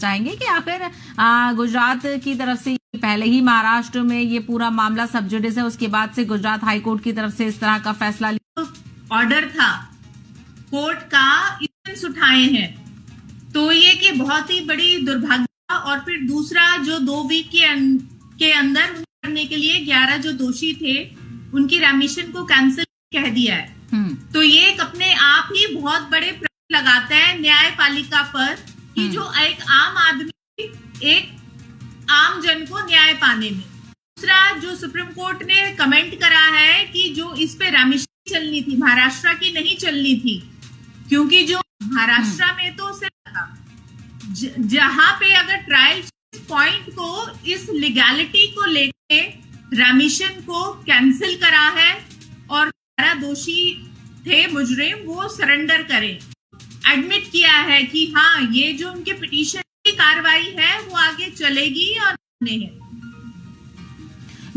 चाहेंगे कि आखिर गुजरात की तरफ से पहले ही महाराष्ट्र में ये पूरा मामला सब जुडिस है, उसके बाद से गुजरात हाईकोर्ट की तरफ से इस तरह का फैसला ऑर्डर था कोर्ट का, इवेंट्स उठाए हैं, तो ये कि बहुत ही बड़ी दुर्भाग्य। और फिर दूसरा जो 2 वीक के अंदर करने के लिए 11 जो दोषी थे उनकी रेमिशन को कैंसिल कह दिया है। तो ये एक अपने आप ही बहुत बड़े प्रश्न लगाता है न्यायपालिका पर कि जो एक आम आदमी, एक आम जन को न्याय पाने में। दूसरा जो सुप्रीम कोर्ट ने कमेंट करा है कि जो इस पे रेमिशन चलनी थी महाराष्ट्र की नहीं चलनी थी, क्योंकि जो महाराष्ट्र में तो सिर्फ जहां पे अगर ट्रायल पॉइंट को इस लीगैलिटी को लेके रेमिशन को कैंसिल करा है और 12 दोषी थे मुजरिम वो सरेंडर करें, एडमिट किया है कि हाँ ये जो उनके पिटीशन की कार्रवाई है वो आगे चलेगी और नहीं है।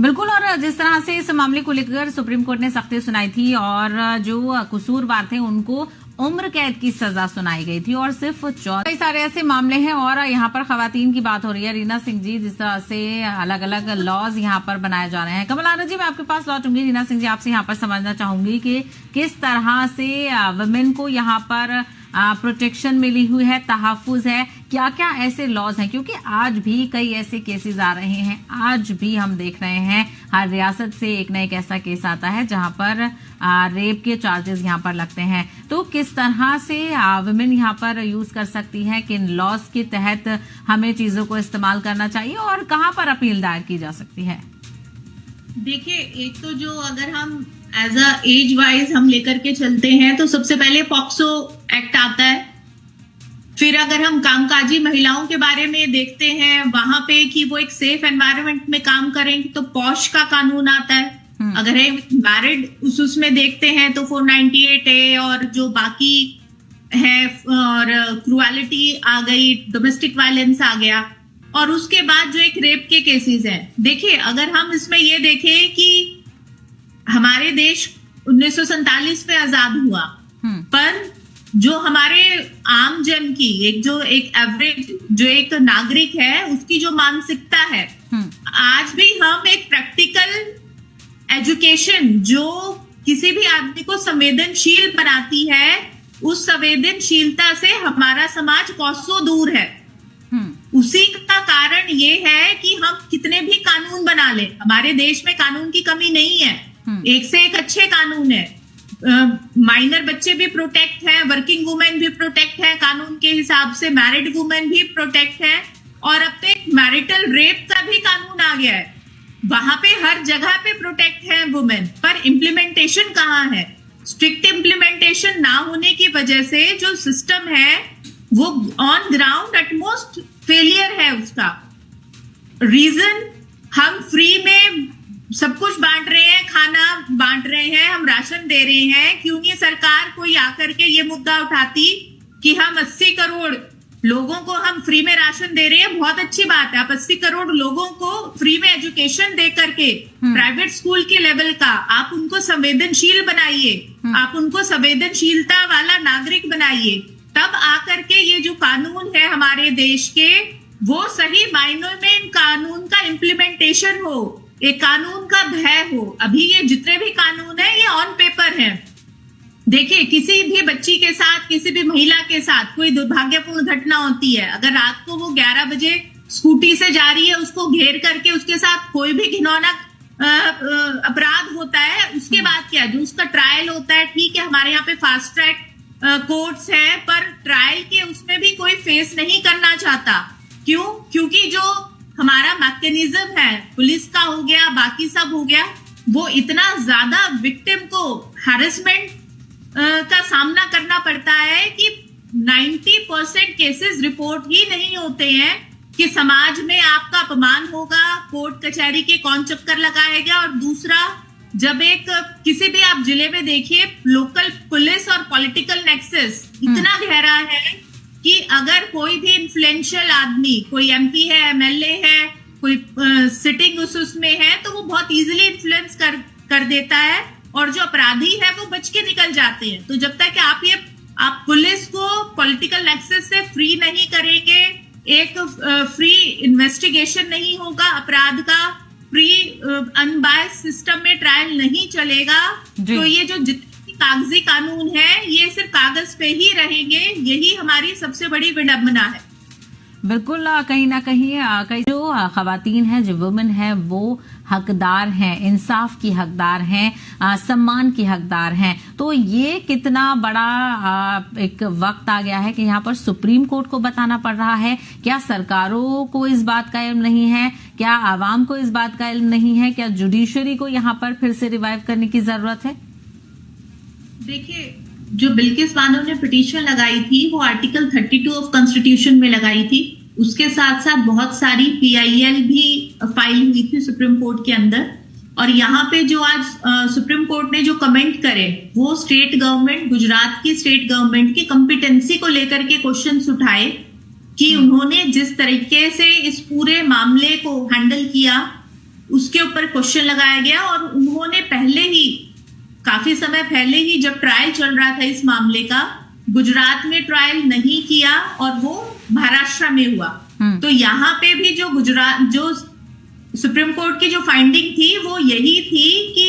बिल्कुल, और जिस तरह से इस मामले को लेकर सुप्रीम कोर्ट ने सख्ती सुनाई थी और जो कसूरवार थे उनको उम्र कैद की सजा सुनाई गई थी और सिर्फ 14। कई सारे ऐसे मामले हैं और यहाँ पर खवातीन की बात हो रही है। रीना सिंह जी, जिस तरह से अलग अलग लॉज यहाँ पर बनाए जा रहे हैं। कमल आनंद जी, मैं आपके पास लौटूंगी। रीना सिंह जी, आपसे यहाँ पर समझना चाहूंगी कि किस तरह से वुमेन को यहाँ पर प्रोटेक्शन मिली हुई है, तहफ्फुज है, क्या क्या ऐसे लॉज हैं, क्योंकि आज भी कई ऐसे केसेस आ रहे हैं। आज भी हम देख रहे हैं हर रियासत से एक न एक ऐसा केस आता है जहां पर रेप के चार्जेस यहां पर लगते हैं। तो किस तरह से वुमेन यहां पर यूज कर सकती हैं, किन लॉज के तहत हमें चीजों को इस्तेमाल करना चाहिए और कहां पर अपील दायर की जा सकती है? देखिए, एक तो जो अगर हम एज अ एज वाइज हम लेकर के चलते हैं तो सबसे पहले पॉक्सो एक्ट आता है। फिर अगर हम कामकाजी महिलाओं के बारे में देखते हैं वहां पे कि वो एक सेफ एनवायरनमेंट में काम करेंगे तो पॉश का कानून आता है। अगर मैरिड उसमें देखते हैं तो 498 है और जो बाकी है, और क्रूएलिटी आ गई, डोमेस्टिक वायलेंस आ गया, और उसके बाद जो एक रेप के केसेस हैं। देखिए, अगर हम इसमें ये देखें कि हमारे देश 1947 में आजाद हुआ, पर जो हमारे आम जन की एक एवरेज जो एक नागरिक है उसकी जो मानसिकता है, आज भी हम एक प्रैक्टिकल एजुकेशन जो किसी भी आदमी को संवेदनशील बनाती है, उस संवेदनशीलता से हमारा समाज कोसों दूर है। उसी का कारण ये है कि हम कितने भी कानून बना ले, हमारे देश में कानून की कमी नहीं है, एक से एक अच्छे कानून है। माइनर बच्चे भी प्रोटेक्ट हैं, वर्किंग वुमेन भी प्रोटेक्ट है कानून के हिसाब से, मैरिड वुमेन भी प्रोटेक्ट है, और अब तक मैरिटल रेप का भी कानून आ गया है। वहां पे हर जगह पे प्रोटेक्ट है वुमेन, पर इम्प्लीमेंटेशन कहाँ है? स्ट्रिक्ट इम्प्लीमेंटेशन ना होने की वजह से जो सिस्टम है वो ऑन ग्राउंड एटमोस्ट फेलियर है। उसका रीजन, हम फ्री में सब कुछ बांट रहे हैं, खाना बांट रहे हैं, हम राशन दे रहे हैं, क्यों नहीं सरकार कोई आकर के ये मुद्दा उठाती कि हम 80 करोड़ लोगों को हम फ्री में राशन दे रहे हैं। बहुत अच्छी बात है, आप 80 करोड़ लोगों को फ्री में एजुकेशन दे करके प्राइवेट स्कूल के लेवल का आप उनको संवेदनशील बनाइए, आप उनको संवेदनशीलता वाला नागरिक बनाइए, तब आकर के ये जो कानून है हमारे देश के वो सही मायनों में इन कानून का इम्प्लीमेंटेशन हो, एक कानून का भय हो। अभी ये जितने भी कानून है ये ऑन पेपर है। देखिए, किसी भी बच्ची के साथ, किसी भी महिला के साथ कोई दुर्भाग्यपूर्ण घटना होती है, अगर रात को वो 11 बजे स्कूटी से जा रही है, उसको घेर करके उसके साथ कोई भी घिनौना अपराध होता है, उसके बाद क्या, जो उसका ट्रायल होता है, ठीक है हमारे यहाँ पे फास्ट ट्रैक कोर्ट्स है, पर ट्रायल के उसमें भी कोई फेस नहीं करना चाहता। क्यों? क्योंकि जो हमारा मैकेनिज्म है, पुलिस का हो गया, बाकी सब हो गया, वो इतना ज्यादा विक्टिम को हैरेसमेंट का सामना करना पड़ता है कि 90% केसेस रिपोर्ट ही नहीं होते हैं कि समाज में आपका अपमान होगा, कोर्ट कचहरी के कौन चक्कर लगाएगा। और दूसरा, जब एक किसी भी आप जिले में देखिए, लोकल पुलिस और पॉलिटिकल नेक्सस इतना गहरा है कि अगर कोई भी इन्फ्लुएंशियल आदमी, कोई एमपी है, एमएलए है, कोई सिटिंग उसमें है, तो वो बहुत इजीली इन्फ्लुएंस कर देता है, और जो अपराधी है वो बच के निकल जाते हैं। तो जब तक आप पुलिस को पॉलिटिकल नेक्सस से फ्री नहीं करेंगे, एक फ्री इन्वेस्टिगेशन नहीं होगा अपराध का, फ्री अनबायस्ड सिस्टम में ट्रायल नहीं चलेगा, तो ये जो जितने कागजी कानून है ये सिर्फ कागज पे ही रहेंगे। यही हमारी सबसे बड़ी विडंबना है। बिल्कुल, कहीं ना कहीं जो खवातीन हैं, जो वुमेन हैं, वो हकदार हैं, इंसाफ की हकदार हैं, सम्मान की हकदार हैं। तो ये कितना बड़ा एक वक्त आ गया है कि यहाँ पर सुप्रीम कोर्ट को बताना पड़ रहा है। क्या सरकारों को इस बात का इल्म नहीं है? क्या आवाम को इस बात का इल्म नहीं है? क्या जुडिशरी को यहाँ पर फिर से रिवाइव करने की जरूरत है? देखिए, जो बिल्किस बानो ने पिटीशन लगाई थी वो आर्टिकल 32 ऑफ कॉन्स्टिट्यूशन में लगाई थी। उसके साथ साथ बहुत सारी PIL भी फाइल हुई थी सुप्रीम कोर्ट के अंदर। और यहाँ पे जो आज सुप्रीम कोर्ट ने जो कमेंट करे वो स्टेट गवर्नमेंट, गुजरात की स्टेट गवर्नमेंट की कॉम्पिटेंसी को लेकर के क्वेश्चंस उठाए कि उन्होंने जिस तरीके से इस पूरे मामले को हैंडल किया उसके ऊपर क्वेश्चन लगाया गया। और उन्होंने पहले ही, काफी समय पहले ही, जब ट्रायल चल रहा था इस मामले का, गुजरात में ट्रायल नहीं किया और वो महाराष्ट्र में हुआ। तो यहाँ पे भी जो सुप्रीम कोर्ट की जो फाइंडिंग थी वो यही थी कि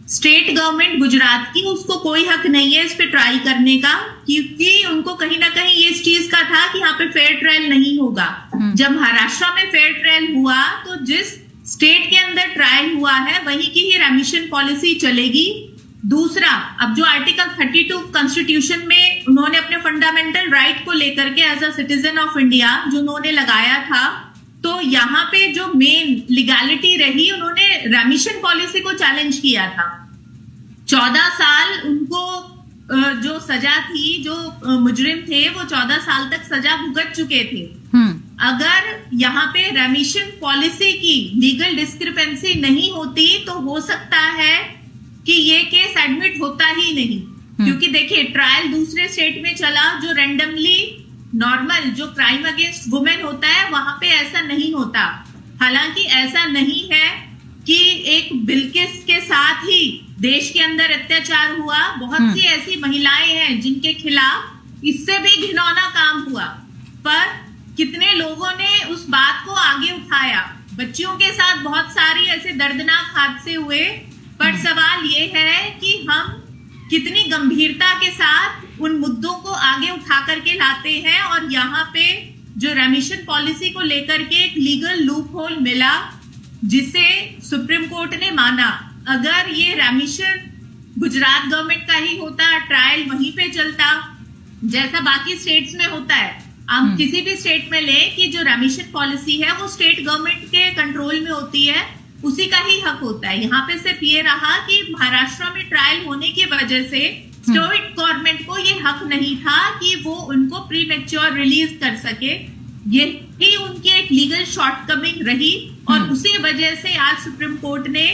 स्टेट गवर्नमेंट गुजरात की, उसको कोई हक नहीं है इस पे ट्रायल करने का, क्योंकि उनको कहीं ना कहीं ये इस चीज का था कि यहाँ पे फेयर ट्रायल नहीं होगा। जब महाराष्ट्र में फेयर ट्रायल हुआ तो जिस स्टेट के अंदर ट्रायल हुआ है वहीं की ही रेमिशन पॉलिसी चलेगी। दूसरा, अब जो आर्टिकल 32 कॉन्स्टिट्यूशन में उन्होंने अपने फंडामेंटल राइट को लेकर के as a citizen of India जो उन्होंने लगाया था, तो यहाँ पे जो मेन लीगैलिटी रही, उन्होंने रेमिशन पॉलिसी को चैलेंज किया था। 14 साल उनको जो सजा थी, जो मुजरिम थे वो 14 साल तक सजा भुगत चुके थे। अगर यहाँ पे रेमिशन पॉलिसी की लीगल डिस्क्रिपेंसी नहीं होती तो हो सकता है कि ये केस एडमिट होता ही नहीं। क्योंकि देखिए, ट्रायल दूसरे स्टेट में चला, जो रैंडमली नॉर्मल जो क्राइम अगेंस्ट वुमेन होता है वहां पे ऐसा नहीं होता। हालांकि ऐसा नहीं है कि एक बिल्किस के साथ ही देश के अंदर अत्याचार हुआ। बहुत सी ऐसी महिलाएं हैं जिनके खिलाफ इससे भी घिनौना काम हुआ, पर कितने लोगों ने उस बात को आगे उठाया। बच्चियों के साथ बहुत सारी ऐसे दर्दनाक हादसे हुए, पर सवाल ये है कि हम कितनी गंभीरता के साथ उन मुद्दों को आगे उठा करके लाते हैं। और यहाँ पे जो रेमिशन पॉलिसी को लेकर के एक लीगल लूप होल मिला, जिसे सुप्रीम कोर्ट ने माना। अगर ये रेमिशन गुजरात गवर्नमेंट का ही होता, ट्रायल वहीं पे चलता जैसा बाकी स्टेट्स में होता है। हम किसी भी स्टेट में ले कि जो रेमिशन पॉलिसी है वो स्टेट गवर्नमेंट के कंट्रोल में होती है, उसी का ही हक होता है। यहाँ पे सिर्फ ये रहा कि महाराष्ट्र में ट्रायल होने की वजह से स्टेट गवर्नमेंट को ये हक नहीं था कि वो उनको प्री मैच्योर रिलीज कर सके। ये ही उनकी एक लीगल शॉर्टकमिंग रही। और उसी वजह से आज सुप्रीम कोर्ट ने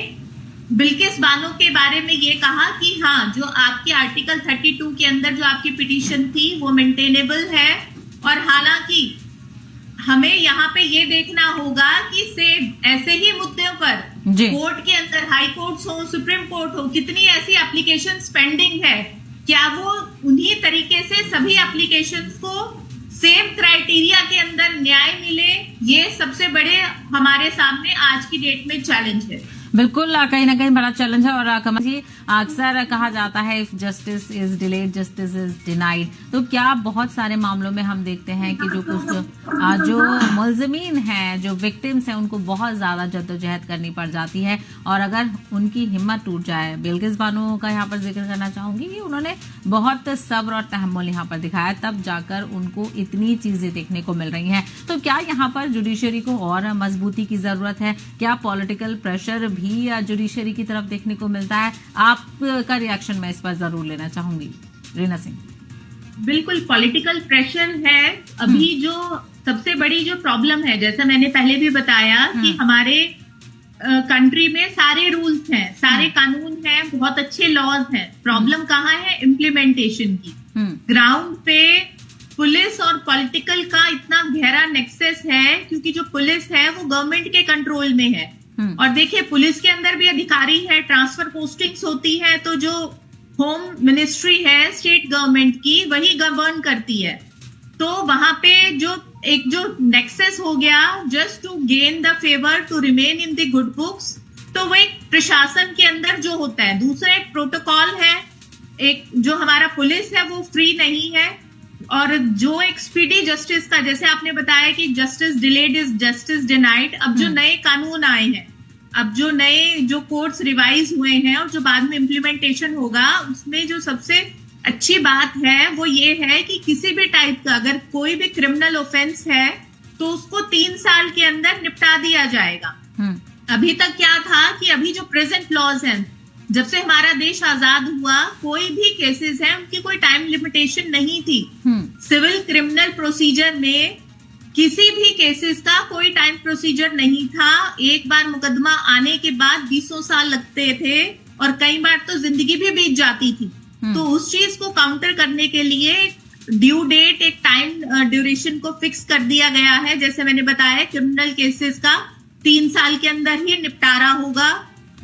बिल्किस बानो के बारे में ये कहा कि हाँ, जो आपके आर्टिकल 32 के अंदर जो आपकी पिटीशन थी वो मेंटेनेबल है। और हालांकि हमें यहाँ पे ये देखना होगा कि सेम ऐसे ही मुद्दों पर कोर्ट के अंदर, हाई कोर्ट हो, सुप्रीम कोर्ट हो, कितनी ऐसी एप्लीकेशन पेंडिंग है। क्या वो उन्हीं तरीके से सभी एप्लीकेशन को सेम क्राइटेरिया के अंदर न्याय मिले, ये सबसे बड़े हमारे सामने आज की डेट में चैलेंज है। बिल्कुल, कहीं ना कहीं बड़ा चैलेंज है। और कमल जी, अक्सर कहा जाता है if justice is delayed justice is denied. तो क्या बहुत सारे मामलों में हम देखते हैं कि जो मुलजिमीन हैं, जो विक्टिम्स हैं, उनको बहुत ज्यादा जद्दोजहद करनी पड़ जाती है। और अगर उनकी हिम्मत टूट जाए, बिल्किस बानो का यहाँ पर जिक्र करना चाहूंगी कि उन्होंने बहुत सब्र और तहम्मुल यहाँ पर दिखाया, तब जाकर उनको इतनी चीजें देखने को मिल रही हैं। तो क्या यहाँ पर जुडिशरी को और मजबूती की जरूरत है? क्या पॉलिटिकल प्रेशर भी जुडिशरी की तरफ देखने को मिलता है? आपका रिएक्शन मैं इस पर जरूर लेना चाहूंगी, रीना सिंह। बिल्कुल, पॉलिटिकल प्रेशर है। अभी जो सबसे बड़ी जो प्रॉब्लम है, जैसा मैंने पहले भी बताया कि हमारे कंट्री में सारे रूल्स हैं, सारे कानून हैं, बहुत अच्छे लॉज हैं। प्रॉब्लम कहाँ है? इम्प्लीमेंटेशन की। ग्राउंड पे पुलिस और पॉलिटिकल का इतना गहरा नेक्सस है, क्योंकि जो पुलिस है वो गवर्नमेंट के कंट्रोल में है। और देखिए, पुलिस के अंदर भी अधिकारी है, ट्रांसफर पोस्टिंग्स होती है, तो जो होम मिनिस्ट्री है स्टेट गवर्नमेंट की, वही गवर्न करती है। तो वहां पे जो एक जो नेक्सस हो गया just to gain the favour to remain in the good books, तो वो एक प्रशासन के अंदर जो होता है। दूसरा एक प्रोटोकॉल है, एक जो हमारा पुलिस है वो फ्री नहीं है, और जो एक स्पीडी जस्टिस का, जैसे आपने बताया कि justice delayed is justice denied. अब जो नए कानून आए हैं, अब जो नए जो कोर्ट्स रिवाइज हुए हैं और जो बाद में इम्प्लीमेंटेशन होगा, उसमें जो सबसे अच्छी बात है वो ये है कि किसी भी टाइप का अगर कोई भी क्रिमिनल ऑफेंस है तो उसको 3 साल के अंदर निपटा दिया जाएगा। अभी तक क्या था कि अभी जो प्रेजेंट लॉज हैं, जब से हमारा देश आजाद हुआ, कोई भी केसेस हैं उनकी कोई टाइम लिमिटेशन नहीं थी। सिविल क्रिमिनल प्रोसीजर में किसी भी केसेस का कोई टाइम प्रोसीजर नहीं था। एक बार मुकदमा आने के बाद 20 साल लगते थे और कई बार तो जिंदगी भी बीत जाती थी। तो उस चीज को काउंटर करने के लिए ड्यू डेट, एक टाइम ड्यूरेशन को फिक्स कर दिया गया है। जैसे मैंने बताया, क्रिमिनल केसेस का 3 साल के अंदर ही निपटारा होगा।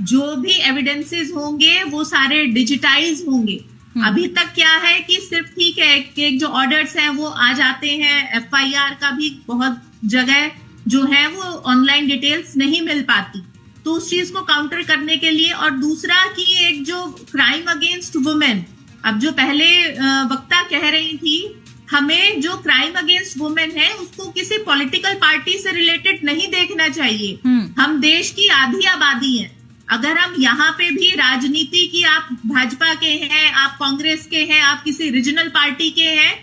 जो भी एविडेंसेस होंगे वो सारे डिजिटाइज होंगे। अभी तक क्या है कि सिर्फ ठीक है कि जो ऑर्डर्स हैं वो आ जाते हैं, एफआईआर का भी बहुत जगह जो है वो ऑनलाइन डिटेल्स नहीं मिल पाती, तो उस चीज को काउंटर करने के लिए। और दूसरा कि एक जो क्राइम अगेंस्ट वुमेन, अब जो पहले वक्ता कह रही थी, हमें जो क्राइम अगेंस्ट वुमेन है उसको किसी पॉलिटिकल पार्टी से रिलेटेड नहीं देखना चाहिए। हम देश की आधी आबादी हैं। अगर हम यहाँ पे भी राजनीति की, आप भाजपा के हैं, आप कांग्रेस के हैं, आप किसी रीजनल पार्टी के हैं,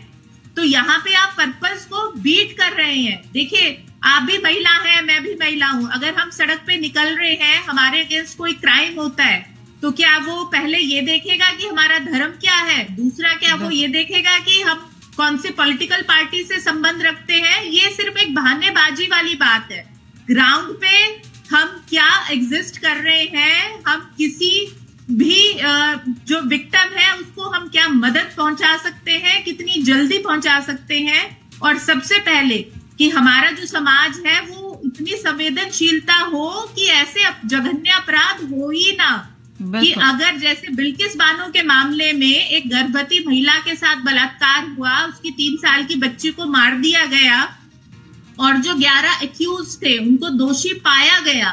तो यहाँ पे आप पर्पस को बीट कर रहे हैं। देखिए, आप भी महिला हैं, मैं भी महिला हूं। अगर हम सड़क पे निकल रहे हैं, हमारे अगेंस्ट कोई क्राइम होता है, तो क्या वो पहले ये देखेगा कि हमारा धर्म क्या है? दूसरा, क्या वो ये देखेगा कि हम कौन सी पॉलिटिकल पार्टी से संबंध रखते हैं? ये सिर्फ एक बहानेबाजी वाली बात है। ग्राउंड पे हम क्या एग्जिस्ट कर रहे हैं, हम किसी भी जो विक्टिम है उसको हम क्या मदद पहुंचा सकते हैं, कितनी जल्दी पहुंचा सकते हैं, और सबसे पहले कि हमारा जो समाज है वो इतनी संवेदनशीलता हो कि ऐसे जघन्य अपराध हो ही ना। कि अगर जैसे बिल्किस बानो के मामले में एक गर्भवती महिला के साथ बलात्कार हुआ, उसकी 3 साल की बच्ची को मार दिया गया और जो 11 एक्यूज थे उनको दोषी पाया गया,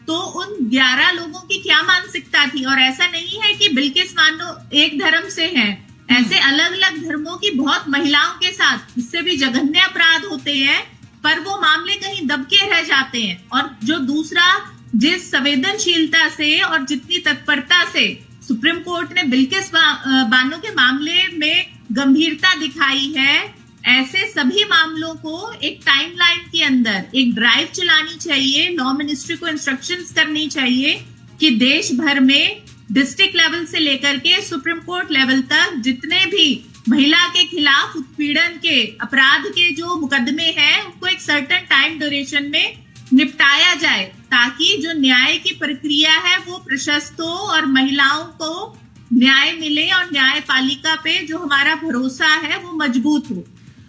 तो उन 11 लोगों की क्या मानसिकता थी? और ऐसा नहीं है कि बिल्किस बानो एक धर्म से हैं, ऐसे अलग अलग धर्मों की बहुत महिलाओं के साथ इससे भी जघन्य अपराध होते हैं, पर वो मामले कहीं दबके रह जाते हैं। और जो दूसरा, जिस संवेदनशीलता से और जितनी तत्परता से सुप्रीम कोर्ट ने बिल्किस बानो के मामले में गंभीरता दिखाई है, ऐसे सभी मामलों को एक टाइमलाइन के अंदर एक ड्राइव चलानी चाहिए। लॉ मिनिस्ट्री को इंस्ट्रक्शंस करनी चाहिए कि देश भर में डिस्ट्रिक्ट लेवल से लेकर के सुप्रीम कोर्ट लेवल तक जितने भी महिला के खिलाफ उत्पीड़न के अपराध के जो मुकदमे हैं उनको एक सर्टेन टाइम ड्यूरेशन में निपटाया जाए, ताकि जो न्याय की प्रक्रिया है वो प्रशस्त हो और महिलाओं को न्याय मिले और न्यायपालिका पे जो हमारा भरोसा है वो मजबूत हो।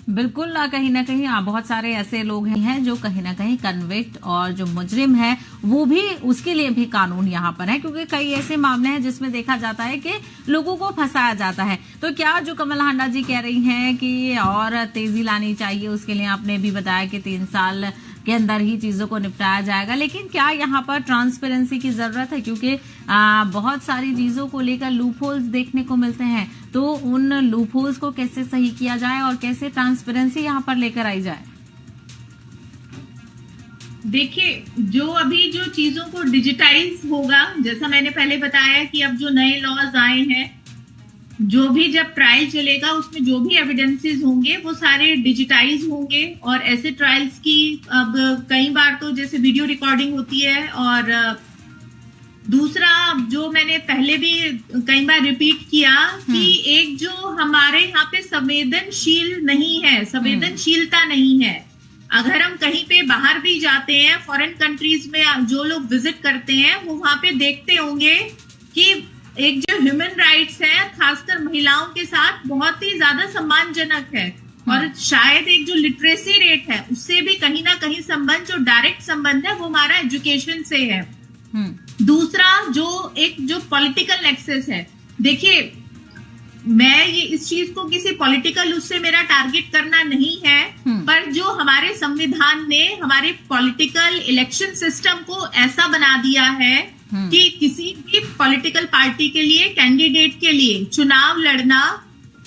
बिल्कुल, कहीं ना कहीं बहुत सारे ऐसे लोग हैं जो कहीं ना कहीं कन्विक्ट, और जो मुजरिम है वो भी, उसके लिए भी कानून यहाँ पर है, क्योंकि कई ऐसे मामले हैं जिसमें देखा जाता है कि लोगों को फंसाया जाता है। तो क्या जो कमल हांडा जी कह रही हैं कि और तेजी लानी चाहिए, उसके लिए आपने भी बताया कि 3 साल के अंदर ही चीजों को निपटाया जाएगा, लेकिन क्या यहाँ पर ट्रांसपेरेंसी की जरूरत है? क्योंकि बहुत सारी चीजों को लेकर लूप होल्स देखने को मिलते हैं, तो उन लूप होल्स को कैसे सही किया जाए और कैसे ट्रांसपेरेंसी यहाँ पर लेकर आई जाए? देखिए, जो अभी जो चीजों को डिजिटाइज होगा, जैसा मैंने पहले बताया कि अब जो नए लॉज आए हैं, जो भी जब ट्रायल चलेगा उसमें जो भी एविडेंसेस होंगे वो सारे डिजिटाइज होंगे। और ऐसे ट्रायल्स की अब कई बार तो जैसे वीडियो रिकॉर्डिंग होती है, और दूसरा जो मैंने पहले भी कई बार रिपीट किया कि एक जो हमारे यहाँ पे संवेदनशील नहीं है, संवेदनशीलता नहीं है। अगर हम कहीं पे बाहर भी जाते हैं, फॉरेन कंट्रीज में जो लोग विजिट करते हैं, वो वहां पे देखते होंगे कि एक जो ह्यूमन राइट्स है खासकर महिलाओं के साथ बहुत ही ज्यादा सम्मानजनक है, और शायद एक जो लिटरेसी रेट है उससे भी कहीं ना कहीं संबंध, जो डायरेक्ट संबंध है वो हमारा एजुकेशन से है। दूसरा, जो एक जो पॉलिटिकल एक्सेस है, देखिए मैं ये इस चीज को किसी पॉलिटिकल उससे मेरा टारगेट करना नहीं है, पर जो हमारे संविधान ने हमारे पॉलिटिकल इलेक्शन सिस्टम को ऐसा बना दिया है कि किसी भी पॉलिटिकल पार्टी के लिए, कैंडिडेट के लिए चुनाव लड़ना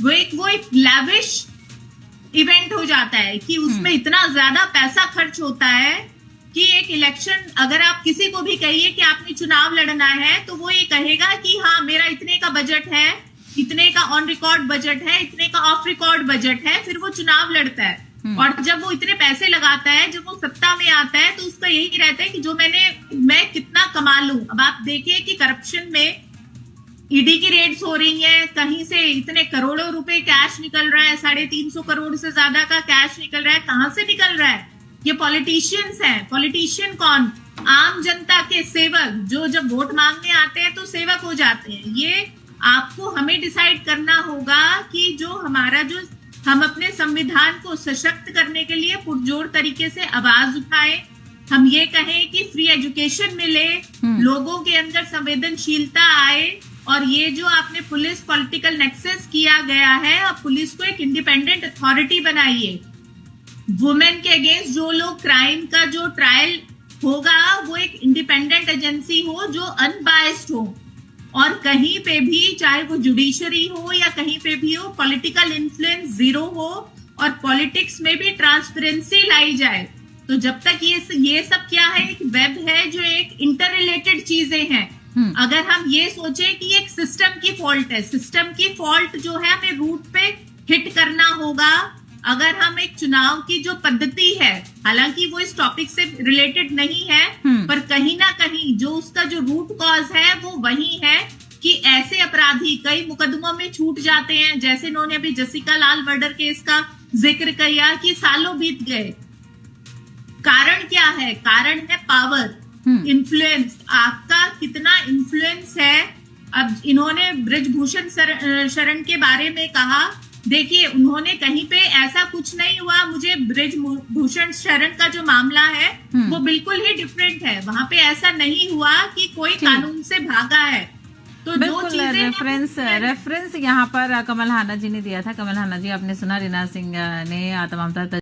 वो एक लैविश इवेंट हो जाता है कि उसमें इतना ज्यादा पैसा खर्च होता है कि एक इलेक्शन, अगर आप किसी को भी कहिए कि आपने चुनाव लड़ना है तो वो ये कहेगा कि हाँ मेरा इतने का बजट है, इतने का ऑन रिकॉर्ड बजट है, इतने का ऑफ रिकॉर्ड बजट है, फिर वो चुनाव लड़ता है। और जब वो इतने पैसे लगाता है, जब वो सत्ता में आता है, तो उसका यही रहता है कि जो मैं कितना कमा लूं। अब आप देखिए कि करप्शन में ईडी की रेड्स हो रही हैं, कहीं से इतने करोड़ों रुपए कैश निकल रहा है, 350 करोड़ से ज्यादा का कैश निकल रहा है। कहां से निकल रहा है? ये पॉलिटिशियंस हैं। पॉलिटिशियन कौन? आम जनता के सेवक, जो जब वोट मांगने आते हैं तो सेवक हो जाते हैं। ये आपको हमें डिसाइड करना होगा कि हम अपने संविधान को सशक्त करने के लिए पुरजोर तरीके से आवाज उठाएं। हम ये कहें कि फ्री एजुकेशन मिले, लोगों के अंदर संवेदनशीलता आए, और ये जो आपने पुलिस पॉलिटिकल नेक्सस किया गया है, अब पुलिस को एक इंडिपेंडेंट अथॉरिटी बनाइए। वुमेन के अगेंस्ट जो लोग क्राइम का जो ट्रायल होगा वो एक इंडिपेंडेंट एजेंसी हो जो अनबायस्ड हो, और कहीं पे भी, चाहे वो जुडिशरी हो या कहीं पे भी हो, पॉलिटिकल इन्फ्लुएंस जीरो हो, और पॉलिटिक्स में भी ट्रांसपेरेंसी लाई जाए। तो जब तक ये सब क्या है, एक वेब है जो एक इंटर रिलेटेड चीजें हैं। अगर हम ये सोचे कि एक सिस्टम की फॉल्ट है, सिस्टम की फॉल्ट जो है हमें रूट पे हिट करना होगा। अगर हम एक चुनाव की जो पद्धति है, हालांकि वो इस टॉपिक से रिलेटेड नहीं है, पर कहीं ना कहीं जो उसका जो रूट कॉज है वो वही है कि ऐसे अपराधी कई मुकदमों में छूट जाते हैं। जैसे इन्होंने अभी जसिका लाल मर्डर केस का जिक्र किया कि सालों बीत गए। कारण क्या है? कारण है पावर, इन्फ्लुएंस। आपका कितना इन्फ्लुएंस है? अब इन्होंने ब्रिजभूषण शरण के बारे में कहा, देखिए उन्होंने कहीं पे ऐसा कुछ नहीं हुआ। मुझे ब्रिजभूषण शरण का जो मामला है वो बिल्कुल ही डिफरेंट है। वहां पे ऐसा नहीं हुआ कि कोई कानून से भागा है। तो दो चीजें रेफरेंस यहाँ पर कमल हाना जी ने दिया था। कमल हाना जी, आपने सुना, रीना सिंह ने तमाम